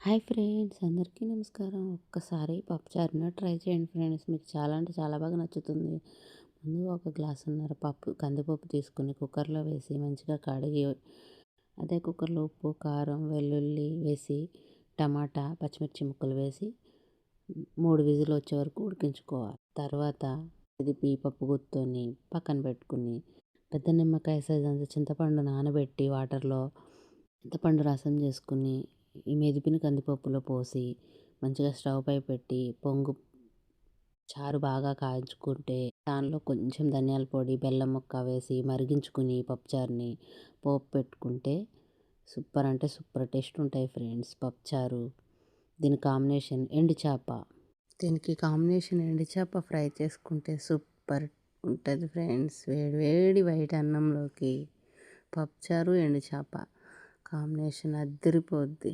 Hi friends, అందరికీ నమస్కారం. ఒక్కసారి పప్పుచారుని ట్రై చేయండి ఫ్రెండ్స్. మీకు చాలా అంటే చాలా బాగా నచ్చుతుంది. ముందుగా ఒక గ్లాసున్నర కందిపప్పు తీసుకొని కుక్కర్లో వేసి మంచిగా కడిగి, అదే కుక్కర్లో ఉప్పు, కారం, వెల్లుల్లి వేసి, టమాటా, పచ్చిమిర్చి ముక్కలు వేసి 3 విజిల్లు వచ్చే వరకు ఉడికించుకోవాలి. తర్వాత ఇది పప్పు గుత్తొని పక్కన పెట్టుకుని, పెద్ద నిమ్మకాయ సైజ్ అంత చింతపండు నానబెట్టి వాటర్లో చింతపండు రసం చేసుకుని ఈ మెదిపిన కందిపప్పులో పోసి మంచిగా స్టవ్ పై పెట్టి చారు బాగా కాంచుకుంటే దానిలో కొంచెం ధనియాల పొడి, బెల్లం ముక్క వేసి మరిగించుకుని పప్పుచారుని పోపు పెట్టుకుంటే సూపర్ అంటే సూపర్ టేస్ట్ ఉంటాయి ఫ్రెండ్స్ పప్పుచారు. దీని కాంబినేషన్ దీనికి కాంబినేషన్ ఎండు చేప ఫ్రై చేసుకుంటే సూపర్ ఉంటుంది ఫ్రెండ్స్. వేడి వేడి వైట్ అన్నంలోకి పప్పుచారు ఎండు చేప కాంబినేషన్ అద్దరిపోద్ది.